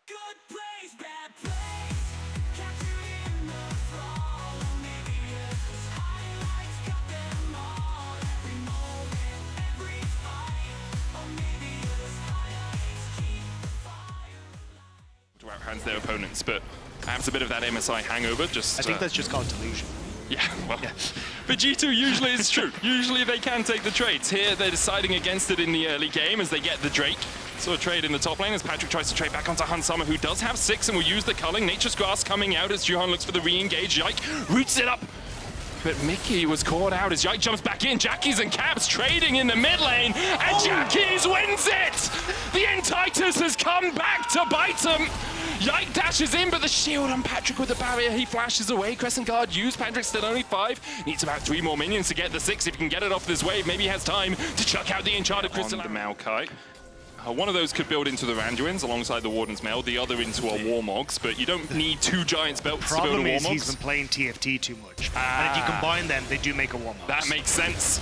Good plays, bad plays. Capturing the fall. OniviaLPLhighlights got them all. Every moment, every fight. OniviaLPLhighlights keep the fire alive. To outhands their opponents, but perhaps a bit of that MSI hangover. Just I think that's just called delusion. yeah, well, but G2 usually it's true. Usually they can take the trades. Here they're deciding against it in the early game as they get the Drake. So a trade in the top lane as Patrick tries to trade back onto Hansama, who does have 6 and will use the culling. Nature's Grass coming out as Juhan looks for the re-engage. Yike roots it up. But Mickey was caught out as Yike jumps back in. Jackies and Caps trading in the mid lane, and Jackies wins it! The Entitus has come back to bite him. Yike dashes in, but the shield on Patrick with the barrier, he flashes away. Crescent Guard used, Patrick's still only 5. Needs about 3 more minions to get the 6. If he can get it off this wave, maybe he has time to chuck out the Enchanted Crystal. On the Maokai. One of those could build into the Randuins alongside the Warden's Mail, the other into a Warmogs, but you don't need 2 Giants belts to build a Problem is Warmogs. he's been playing TFT too much. And if you combine them, they do make a Warmog. That makes sense.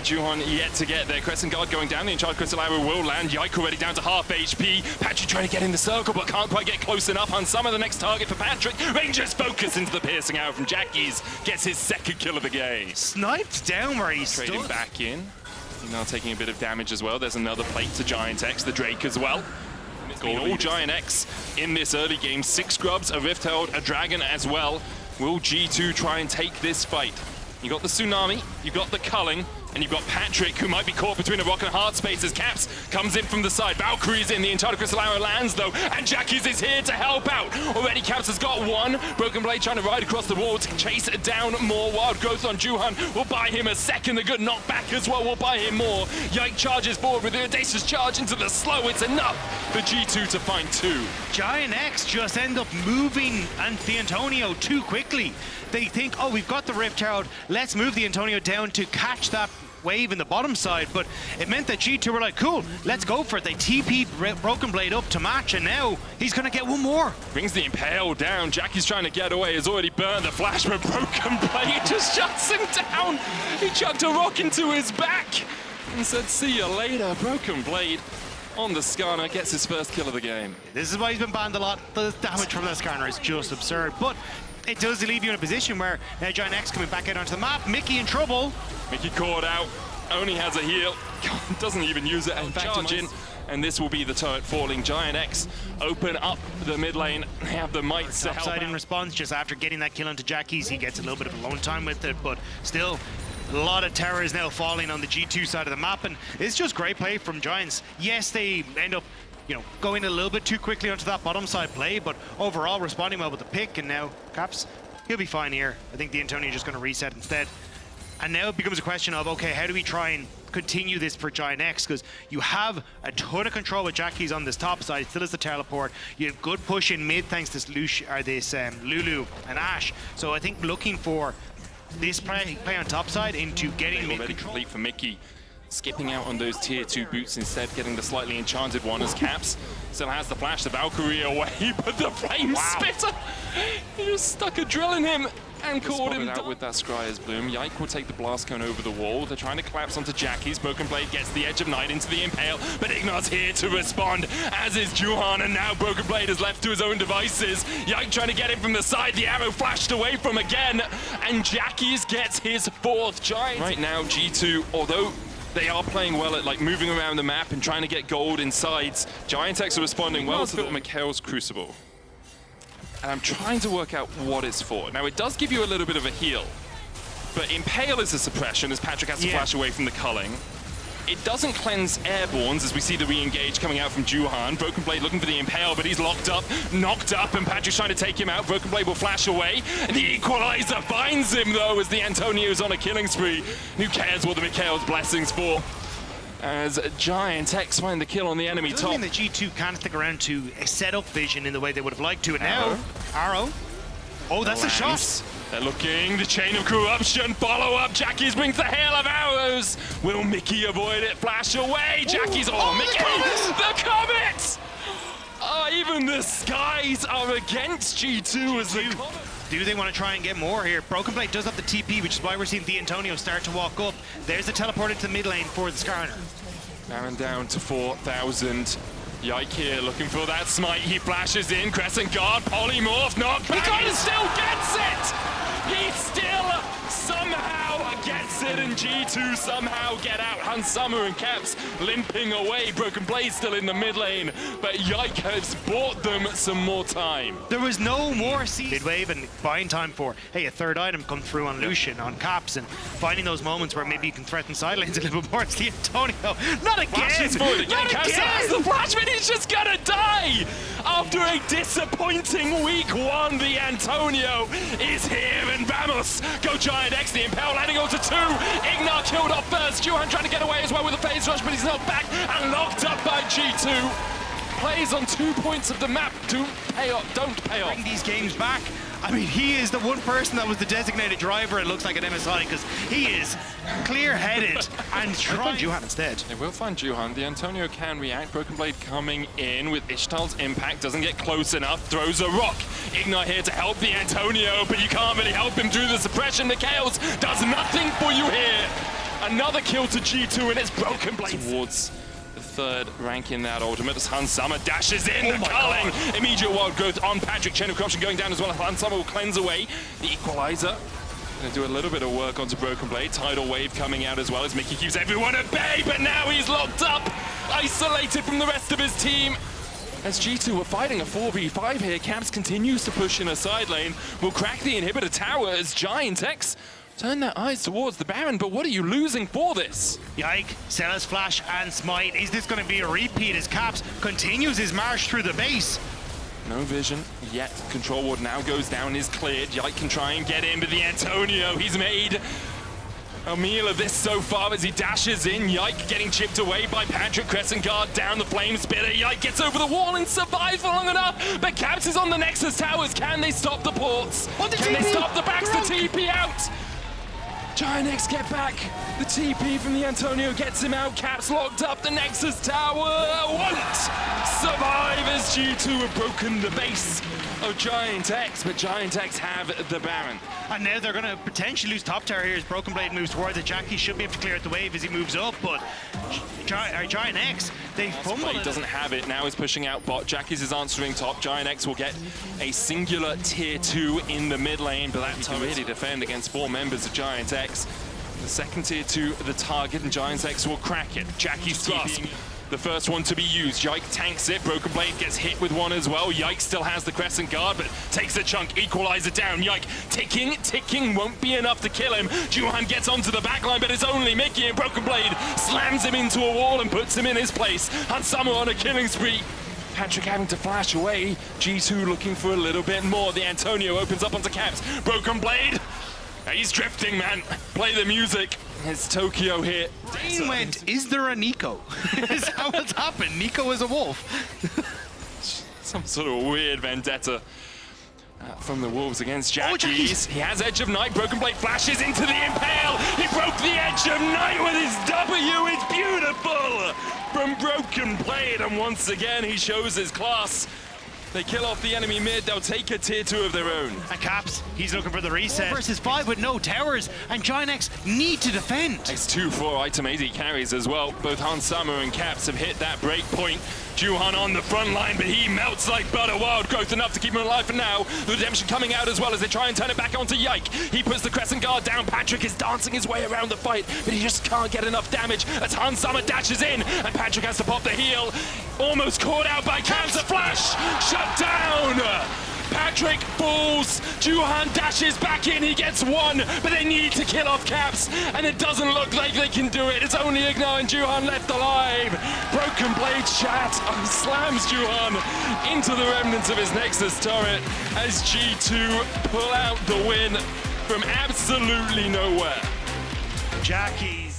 Juhan yet to get there. Crescent Guard going down. The Enchanted Crystal Arrow will land. Yike already down to half HP. Patrick trying to get in the circle, but can't quite get close enough. Hansama, the next target for Patrick. Rangers focus into the piercing arrow from Jackies. Gets his 2nd kill of the game. Sniped down where he's Trading stood. back in. Now taking a bit of damage as well. There's another plate to GIANTX, the Drake as well. And it's been all GIANTX in this early game. 6 Grubs, a Rift Herald, a Dragon as well. Will G2 try and take this fight? You got the Tsunami, you've got the Culling, and you've got Patrick, who might be caught between a rock and a hard space as Caps comes in from the side. Valkyrie's in, the Enchanted Crystal Arrow lands though, and Jackies is here to help out. Already Caps has got 1. Broken Blade trying to ride across the wall to chase down more. Wild Growth on Juhan will buy him a 2nd. The good knockback as well will buy him more. Yike charges forward with the audacious charge into the slow. It's enough for G2 to find 2. GIANTX just end up moving the Antonio too quickly. They think, oh, we've got the Rift Herald, let's move the Antonio down to catch that wave in the bottom side, but it meant that G2 were like, cool, let's go for it. They TP'd Broken Blade up to match, and now he's gonna get 1 more. Brings the Impale down. Jackie's trying to get away, has already burned the flash, but Broken Blade just shuts him down. He chucked a rock into his back and said, see you later. Broken Blade on the Skarner gets his 1st kill of the game. This is why he's been banned a lot. The damage from the Skarner is just absurd, but it does leave you in a position where now GIANTX coming back out onto the map. Mickey in trouble. Mickey caught out, only has a heal, doesn't even use it, and charge in, and this will be the turret falling. GIANTX open up the mid lane, they have the mites to help Topside in out. response, just after getting that kill onto Jackies, he gets a little bit of alone time with it, but still, a lot of terror is now falling on the G2 side of the map, and it's just great play from Giants. Yes, they end up going a little bit too quickly onto that bottom side play, but overall responding well with the pick, and now Caps, he'll be fine here. I think the Antonio just going to reset instead. And now it becomes a question of, okay, how do we try and continue this for GIANTX? Because you have a ton of control with Jackies on this top side, still has the teleport. You have good push in mid thanks to Lulu and Ashe. So I think looking for this play on top side into getting mid Already control. complete for Mickey. Skipping out on those tier 2 boots instead, getting the slightly enchanted one as Caps still has the flash, the Valkyrie away, but the flame spitter, he just stuck a drill in him and caught him out with that Scryer's Bloom. Yike will take the blast cone over the wall. They're trying to collapse onto Jackies. Broken Blade gets the Edge of Night into the Impale, but Ignar's here to respond, as is Juhan, and now Broken Blade is left to his own devices. Yike trying to get him from the side, the arrow flashed away from again, and Jackies gets his 4th Giant. Right now, G2, although they are playing well at like moving around the map and trying to get gold in sides, GIANTX are responding well to the Mikhail's Crucible. And I'm trying to work out what it's for. Now, it does give you a little bit of a heal, but Impale is a suppression as Patrick has to flash away from the culling. It doesn't cleanse airborns as we see the re-engage coming out from Juhan. Broken Blade looking for the Impale, but he's locked up, knocked up, and Patrick's trying to take him out. Broken Blade will flash away, and the Equalizer finds him though as the Antonio's on a killing spree. Who cares what the Mikhail's blessings for? As GIANTX find the kill on the enemy top. I mean the G2 can't stick around to set up vision in the way they would have liked to. And now, Arrow. Oh, that's a shot. They're looking, the chain of corruption, follow up, Jackies brings the hail of arrows. Will Mickey avoid it? Flash away, Jackies, Mickey, the comet! Even the skies are against G2 as the comet. Do they want to try and get more here? Broken Blade does have the TP, which is why we're seeing the Antonio start to walk up. There's the teleport into mid lane for the Skarner. Baron down to 4,000. Yike here looking for that smite. He flashes in, crescent guard, polymorph, knockback. He still gets it! He still somehow gets it, and G2 somehow get out. Hansama and Caps limping away. Broken Blade still in the mid lane, but Yike has bought them some more time. There was no more mid-wave and buying time for, hey, a third item come through on Lucian, on Caps, and finding those moments where maybe you can threaten side lanes a little bit more. It's the Antonio. Not again! Flashes forward again. Not Caps has again! the flash, but he's just gonna die! After a disappointing week one, the Antonio is here, and Vamos go GIANTX, the Impel landing onto 2. Ignar killed off first. Juhan trying to get away as well with a phase rush, but he's knocked back and locked up by G2. Plays on 2 points of the map. Don't pay off. Bring these games back. I mean, he is the one person that was the designated driver, it looks like, at MSI, because he is clear-headed and trying Juhan instead. They will find Juhan. The Antonio can react. Broken Blade coming in with Ishtal's impact. Doesn't get close enough. Throws a rock. Ignar here to help the Antonio, but you can't really help him through the suppression. The Chaos does nothing for you here. Another kill to G2, and it's Broken Blade towards the third rank in that ultimate as Hansama dashes in. The culling. Immediate wild growth on Patrick. Chain of corruption going down as well. Hansama will cleanse away the equalizer. Gonna do a little bit of work onto Broken Blade. Tidal wave coming out as well as Mickey keeps everyone at bay, but now he's locked up, isolated from the rest of his team. As G2 were fighting a 4v5 here, Caps continues to push in a side lane. Will crack the inhibitor tower as GIANTX turn their eyes towards the Baron, but what are you losing for this? Yike, Sella's flash and smite. Is this going to be a repeat as Caps continues his march through the base? No vision yet. Control ward now goes down, is cleared. Yike can try and get in, but the Antonio, he's made a meal of this so far as he dashes in. Yike getting chipped away by Patrick. Crescent guard down the flame spitter. Yike gets over the wall and survives for long enough, but Caps is on the Nexus towers. Can they stop the ports? Can they stop the backs? The TP out. GIANTX get back. The TP from the Antonio gets him out. Caps locked up. The Nexus tower won't survive as G2 have broken the base of GIANTX, but GIANTX have the Baron. And now they're going to potentially lose top tower here as Broken Blade moves towards it. Jackie should be able to clear out the wave as he moves up, but GIANTX, they fumble He it. doesn't have it. Now he's pushing out bot. Jackie's is answering top. GIANTX will get a singular tier 2 in the mid lane, but that can really defend against 4 members of GIANTX. The second tier 2, the target, and GIANTX will crack it. Jackie's TPing the first one to be used. Yike tanks it. Broken Blade gets hit with one as well. Yike still has the crescent guard, but takes a chunk. Equalizer down. Yike ticking won't be enough to kill him. Juhan gets onto the backline, but it's only Mickey, and Broken Blade slams him into a wall and puts him in his place. Hansama on a killing spree. Patrick having to flash away. G2 looking for a little bit more. The Antonio opens up onto Caps. Broken Blade. He's drifting, man. Play the music. It's Tokyo here. Dane went, is there a Nico? Is that what's happened? Nico is a wolf. Some sort of weird vendetta from the Wolves against Jackie's. Jackie's. He has Edge of Night. Broken Blade flashes into the Impale. He broke the Edge of Night with his W. It's beautiful from Broken Blade. And once again, he shows his class. They kill off the enemy mid, they'll take a tier 2 of their own. And Caps, he's looking for the reset. 4 versus 5 with no towers, and GIANTX need to defend. It's 2-4 item 80 carries as well. Both Hansama and Caps have hit that break point. Juhan on the front line, but he melts like butter. Wild growth enough to keep him alive for now. The redemption coming out as well as they try and turn it back onto Yike. He puts the crescent guard down. Patrick is dancing his way around the fight, but he just can't get enough damage as Hansama dashes in, and Patrick has to pop the heal. Almost caught out by Caps. A flash! Shut down! Patrick falls. Juhan dashes back in. He gets one, but they need to kill off Caps, and it doesn't look like they can do it. It's only Ignar and Juhan left alive. Broken Blade chat slams Juhan into the remnants of his Nexus turret as G2 pull out the win from absolutely nowhere. Jackie